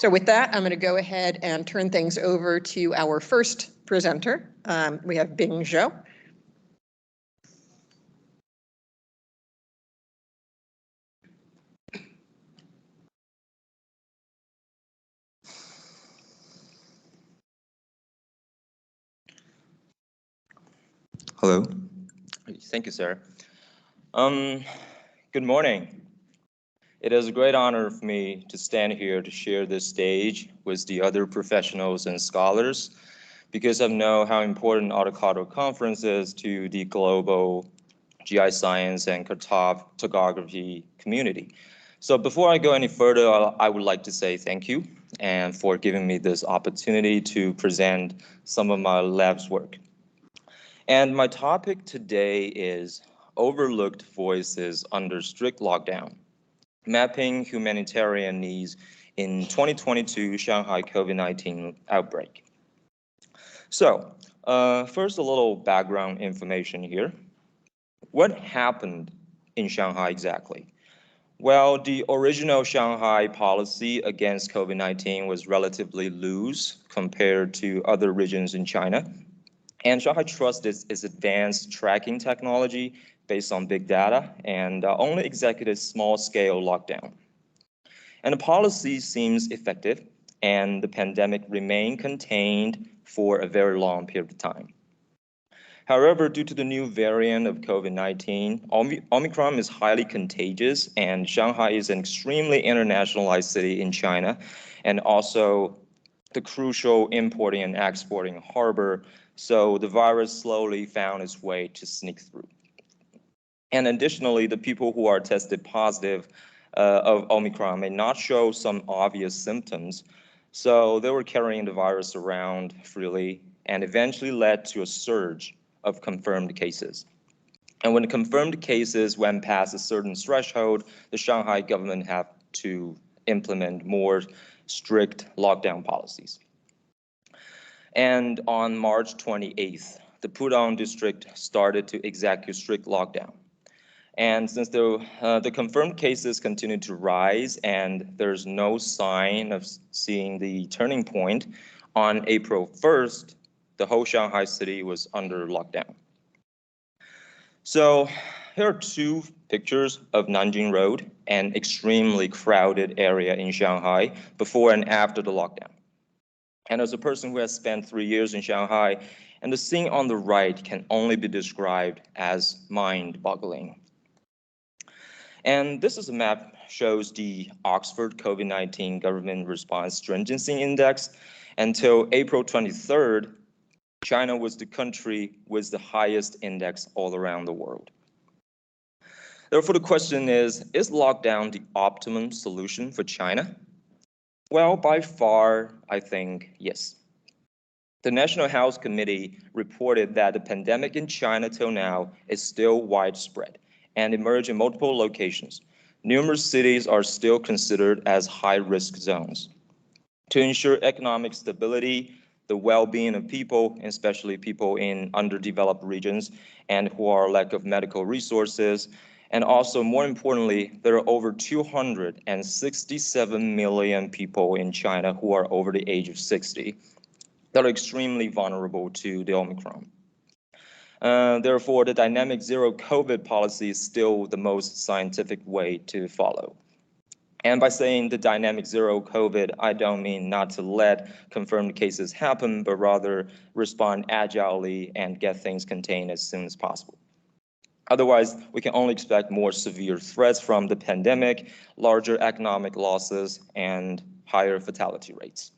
So with that, I'm going to go ahead and turn things over to our first presenter. We have Bing Zhou. Hello. Thank you, Sarah. Good morning. It is a great honor for me to stand here to share this stage with the other professionals and scholars because I know how important AutoCarto conference is to the global GI science and cartography community. So before I go any further, I would like to say thank you and for giving me this opportunity to present some of my lab's work. And my topic today is Overlooked Voices Under Strict Lockdown, Mapping Humanitarian Needs in 2022 Shanghai COVID-19 Outbreak. So, first a little background information here. What happened in Shanghai exactly? Well, the original Shanghai policy against COVID-19 was relatively loose compared to other regions in China. And Shanghai trusted its advanced tracking technology based on big data and only executed small-scale lockdown. And the policy seems effective, and the pandemic remained contained for a very long period of time. However, due to the new variant of COVID-19, Omicron is highly contagious, and Shanghai is an extremely internationalized city in China, and also the crucial importing and exporting harbor, so the virus slowly found its way to sneak through. And additionally, the people who are tested positive of Omicron may not show some obvious symptoms, so they were carrying the virus around freely and eventually led to a surge of confirmed cases. And when the confirmed cases went past a certain threshold, the Shanghai government had to implement more strict lockdown policies. And on March 28th, the Pudong district started to execute strict lockdown. And since the confirmed cases continue to rise and there's no sign of seeing the turning point, on April 1st, the whole Shanghai city was under lockdown. So here are two pictures of Nanjing Road, an extremely crowded area in Shanghai before and after the lockdown. And as a person who has spent 3 years in Shanghai, and the scene on the right can only be described as mind-boggling. And this is a map shows the Oxford COVID-19 Government Response Stringency Index. Until April 23rd, China was the country with the highest index all around the world. Therefore, the question is lockdown the optimum solution for China? Well, by far, I think yes. The National Health Committee reported that the pandemic in China till now is still widespread and emerged in multiple locations. Numerous cities are still considered as high-risk zones. To ensure economic stability, the well-being of people, especially people in underdeveloped regions and who are lack of medical resources, and also more importantly, there are over 267 million people in China who are over the age of 60 that are extremely vulnerable to the Omicron. Therefore, the dynamic zero COVID policy is still the most scientific way to follow. And by saying the dynamic zero COVID, I don't mean not to let confirmed cases happen, but rather respond agilely and get things contained as soon as possible. Otherwise, we can only expect more severe threats from the pandemic, larger economic losses, and higher fatality rates.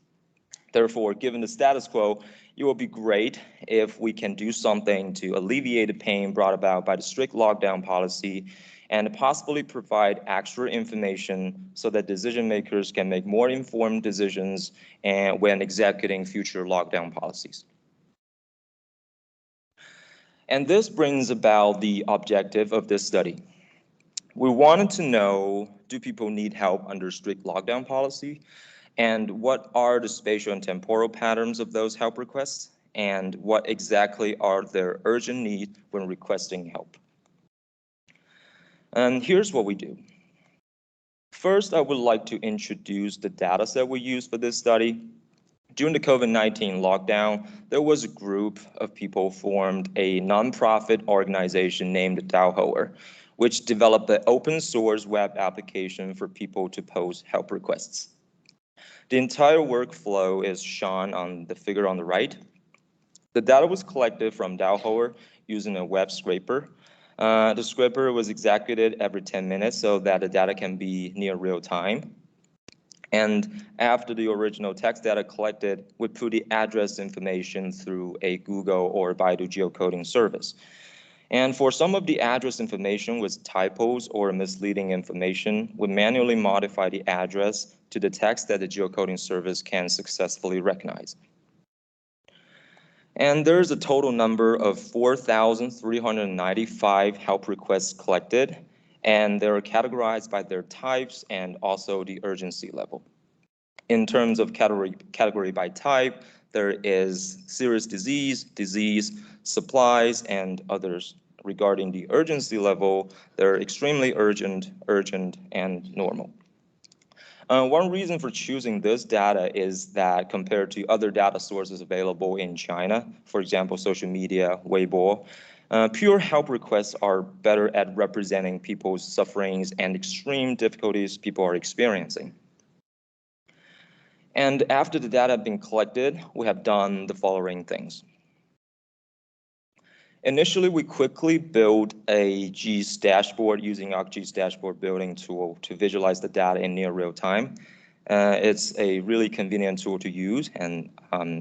Therefore, given the status quo, it will be great if we can do something to alleviate the pain brought about by the strict lockdown policy and possibly provide extra information so that decision makers can make more informed decisions when executing future lockdown policies. And this brings about the objective of this study. We wanted to know, do people need help under strict lockdown policy? And what are the spatial and temporal patterns of those help requests? And what exactly are their urgent needs when requesting help? And here's what we do. First, I would like to introduce the data set we used for this study. During the COVID-19 lockdown, there was a group of people formed a nonprofit organization named Daohoer, which developed an open source web application for people to post help requests. The entire workflow is shown on the figure on the right. The data was collected from Daohoer using a web scraper. The scraper was executed every 10 minutes so that the data can be near real time. And after the original text data collected, we put the address information through a Google or Baidu geocoding service. And for some of the address information with typos or misleading information, we manually modify the address to the text that the geocoding service can successfully recognize. And there's a total number of 4,395 help requests collected, and they're categorized by their types and also the urgency level. In terms of category by type, there is serious disease, supplies, and others. Regarding the urgency level, they're extremely urgent, and normal. One reason for choosing this data is that compared to other data sources available in China, for example, social media, Weibo, pure help requests are better at representing people's sufferings and extreme difficulties people are experiencing. And after the data have been collected, we have done the following things. Initially, we quickly built a GIS dashboard using ArcGIS dashboard building tool to visualize the data in near real time. It's a really convenient tool to use, and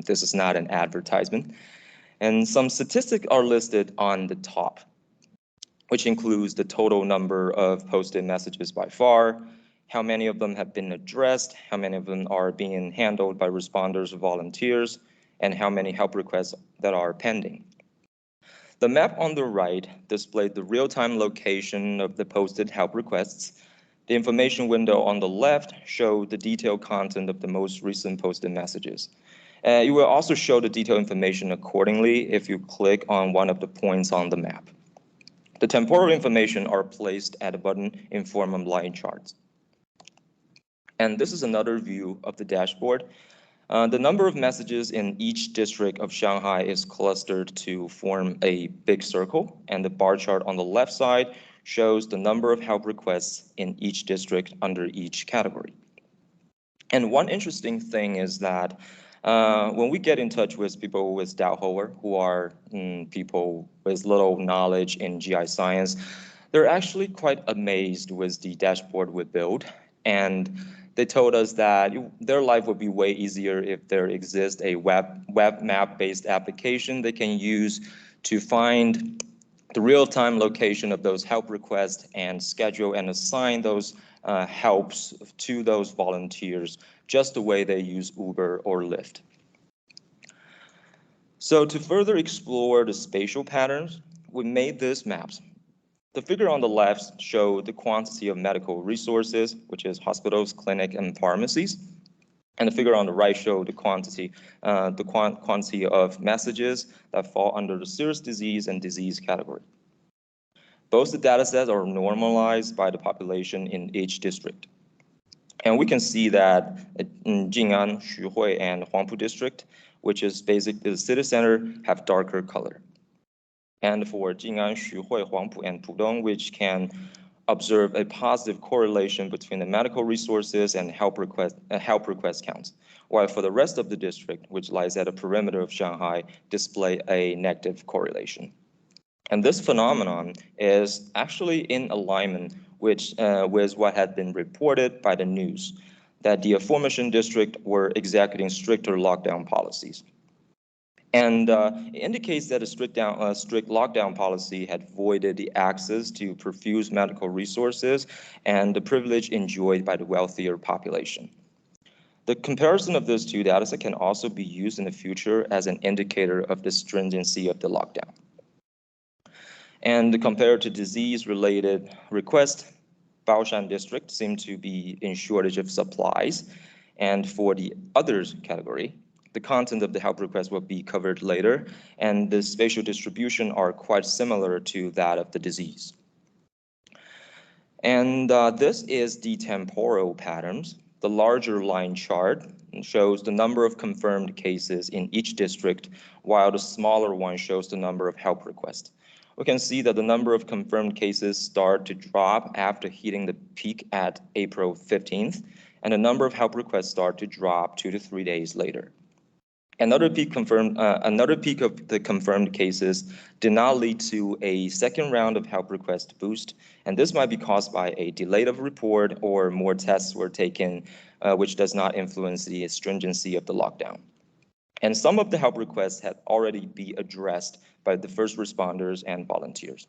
this is not an advertisement. And some statistics are listed on the top, which includes the total number of posted messages by far, how many of them have been addressed, how many of them are being handled by responders or volunteers, and how many help requests that are pending. The map on the right displayed the real-time location of the posted help requests. The information window on the left showed the detailed content of the most recent posted messages. It will also show the detailed information accordingly if you click on one of the points on the map. The temporal information are placed at the bottom in form of line charts. And this is another view of the dashboard. The number of messages in each district of Shanghai is clustered to form a big circle, and the bar chart on the left side shows the number of help requests in each district under each category. And one interesting thing is that when we get in touch with people with Daohoer, who are people with little knowledge in GI science, they're actually quite amazed with the dashboard we built. And they told us that their life would be way easier if there exists a web map-based application they can use to find the real-time location of those help requests and schedule and assign those helps to those volunteers, just the way they use Uber or Lyft. So to further explore the spatial patterns, we made these maps. The figure on the left shows the quantity of medical resources, which is hospitals, clinics, and pharmacies. And the figure on the right shows the quantity of messages that fall under the serious disease and disease category. Both the data sets are normalized by the population in each district. And we can see that in Jing'an, Xuhui, and Huangpu district, which is basically the city center, have darker color. And for Jing'an, Xuhui, Huangpu, and Pudong, which can observe a positive correlation between the medical resources and help request counts, while for the rest of the district, which lies at the perimeter of Shanghai, display a negative correlation. And this phenomenon is actually in alignment with what had been reported by the news, that the aforementioned district were executing stricter lockdown policies. And it indicates that a strict lockdown policy had voided the access to profuse medical resources and the privilege enjoyed by the wealthier population. The comparison of those two data sets can also be used in the future as an indicator of the stringency of the lockdown. And compared to disease-related requests, Baoshan district seemed to be in shortage of supplies. And for the others category, the content of the help request will be covered later, and the spatial distribution are quite similar to that of the disease. And this is the temporal patterns. The larger line chart shows the number of confirmed cases in each district, while the smaller one shows the number of help requests. We can see that the number of confirmed cases start to drop after hitting the peak at April 15th, and the number of help requests start to drop 2 to 3 days later. Another peak of the confirmed cases did not lead to a second round of help request boost, and this might be caused by a delay of report or more tests were taken, which does not influence the stringency of the lockdown. And some of the help requests had already been addressed by the first responders and volunteers.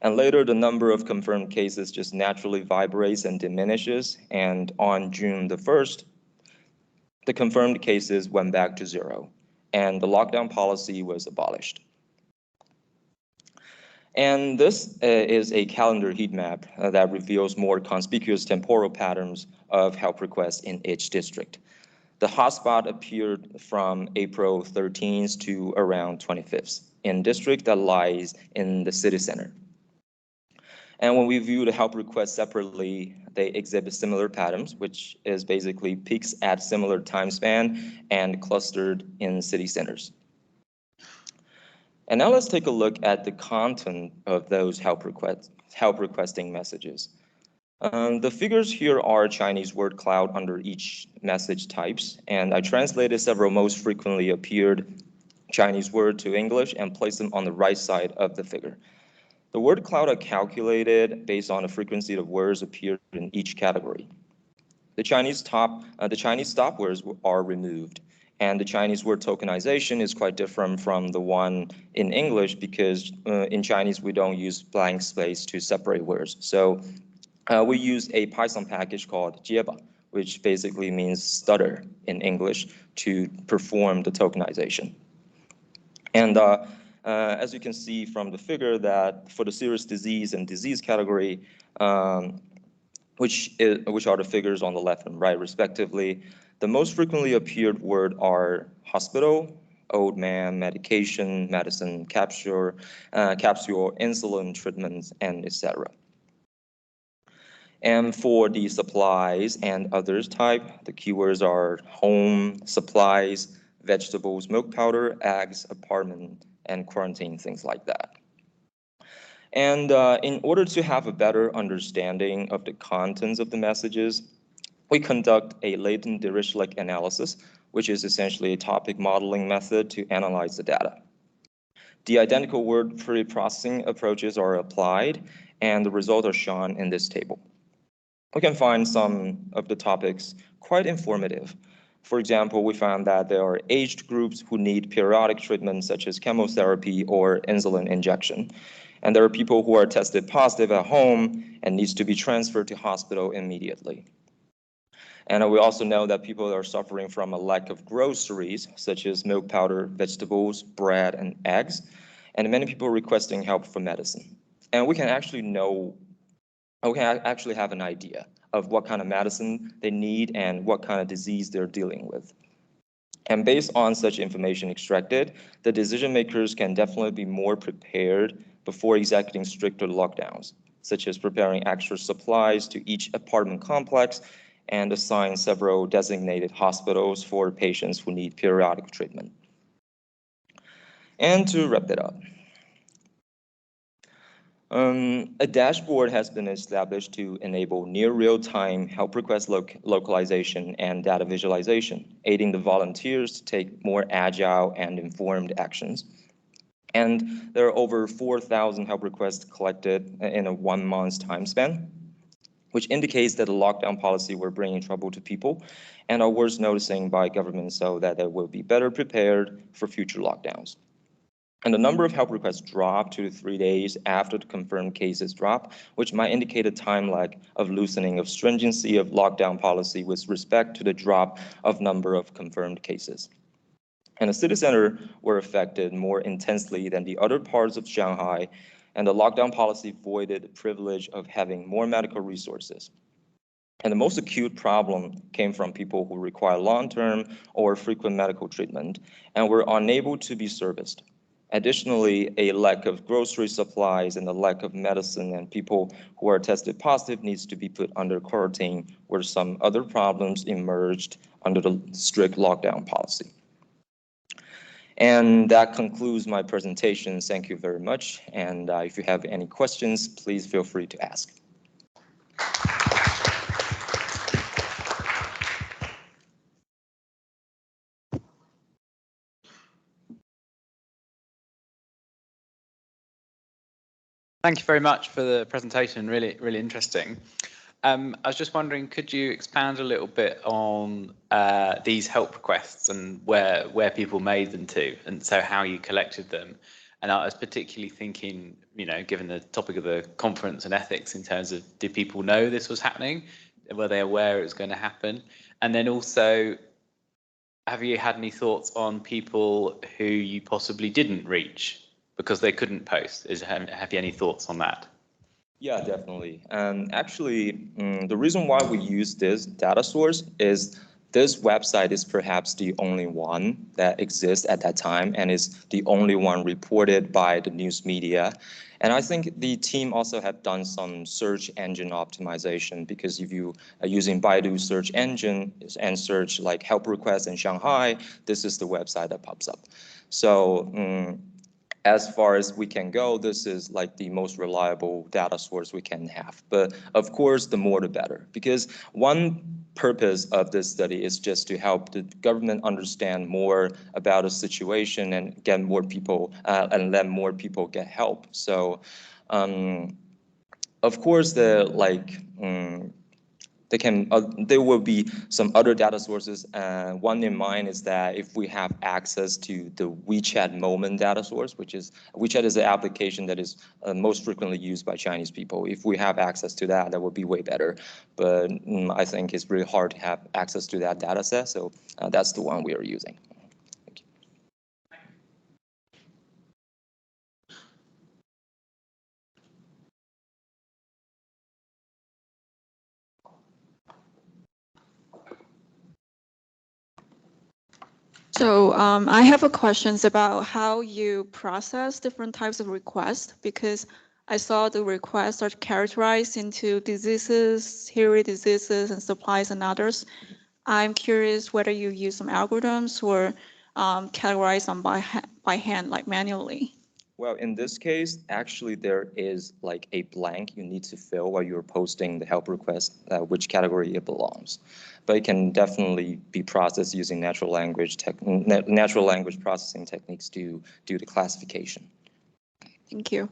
And later, the number of confirmed cases just naturally vibrates and diminishes, and on June the 1st, the confirmed cases went back to 0, and the lockdown policy was abolished. And this is a calendar heat map that reveals more conspicuous temporal patterns of help requests in each district. The hotspot appeared from April 13th to around 25th in district that lies in the city center. And when we view the help requests separately, they exhibit similar patterns, which is basically peaks at similar time span and clustered in city centers. And now let's take a look at the content of those help requesting messages. The figures here are Chinese word cloud under each message types, and I translated several most frequently appeared Chinese word to English and placed them on the right side of the figure. The word cloud are calculated based on the frequency of words appeared in each category. The Chinese stop words are removed, and the Chinese word tokenization is quite different from the one in English because in Chinese we don't use blank space to separate words. So we use a Python package called jieba, which basically means stutter in English, to perform the tokenization. And as you can see from the figure that for the serious disease and disease category, which are the figures on the left and right respectively, the most frequently appeared word are hospital, old man, medication, medicine, capsule, insulin treatments, and etc. And for the supplies and others type, the keywords are home, supplies, vegetables, milk powder, eggs, apartment, and quarantine, things like that. And in order to have a better understanding of the contents of the messages, we conduct a latent Dirichlet analysis, which is essentially a topic modeling method to analyze the data. The identical word pre-processing approaches are applied, and the results are shown in this table. We can find some of the topics quite informative. For example, we found that there are aged groups who need periodic treatment such as chemotherapy or insulin injection. And there are people who are tested positive at home and needs to be transferred to hospital immediately. And we also know that people are suffering from a lack of groceries such as milk powder, vegetables, bread, and eggs, and many people requesting help for medicine. And we can actually have an idea of what kind of medicine they need and what kind of disease they're dealing with. And based on such information extracted, the decision makers can definitely be more prepared before executing stricter lockdowns, such as preparing extra supplies to each apartment complex and assign several designated hospitals for patients who need periodic treatment. And to wrap it up, a dashboard has been established to enable near real-time help request localization and data visualization, aiding the volunteers to take more agile and informed actions. And there are over 4,000 help requests collected in a 1 month's time span, which indicates that the lockdown policy were bringing trouble to people and are worth noticing by government so that they will be better prepared for future lockdowns. And the number of help requests dropped 2 to 3 days after the confirmed cases drop, which might indicate a time lag of loosening of stringency of lockdown policy with respect to the drop of number of confirmed cases. And the city center were affected more intensely than the other parts of Shanghai, and the lockdown policy voided the privilege of having more medical resources. And the most acute problem came from people who require long-term or frequent medical treatment and were unable to be serviced. Additionally, a lack of grocery supplies and a lack of medicine and people who are tested positive needs to be put under quarantine, where some other problems emerged under the strict lockdown policy. And that concludes my presentation. Thank you very much. And if you have any questions, please feel free to ask. Thank you very much for the presentation. Really, really interesting. I was just wondering, could you expand a little bit on these help requests and where people made them to, and so how you collected them? And I was particularly thinking, you know, given the topic of the conference and ethics, in terms of, did people know this was happening? Were they aware it was going to happen? And then also, have you had any thoughts on people who you possibly didn't reach because they couldn't post? Have you any thoughts on that? Yeah, definitely. Actually, the reason why we use this data source is this website is perhaps the only one that exists at that time and is the only one reported by the news media. And I think the team also have done some search engine optimization, because if you are using Baidu search engine and search like help requests in Shanghai, this is the website that pops up. So as far as we can go, this is like the most reliable data source we can have. But of course, the more the better, because one purpose of this study is just to help the government understand more about the situation and get more people and let more people get help. So of course, there will be some other data sources. One in mind is that if we have access to the WeChat Moment data source, which is WeChat is the application that is most frequently used by Chinese people. If we have access to that, that would be way better. But I think it's really hard to have access to that data set. So that's the one we are using. Thank you. So I have a questions about how you process different types of requests, because I saw the requests are categorized into diseases, serious diseases, and supplies and others. I'm curious whether you use some algorithms or categorize them by hand, like manually. Well, in this case, actually, there is like a blank you need to fill while you're posting the help request, which category it belongs. But it can definitely be processed using natural language processing techniques to do the classification. Thank you.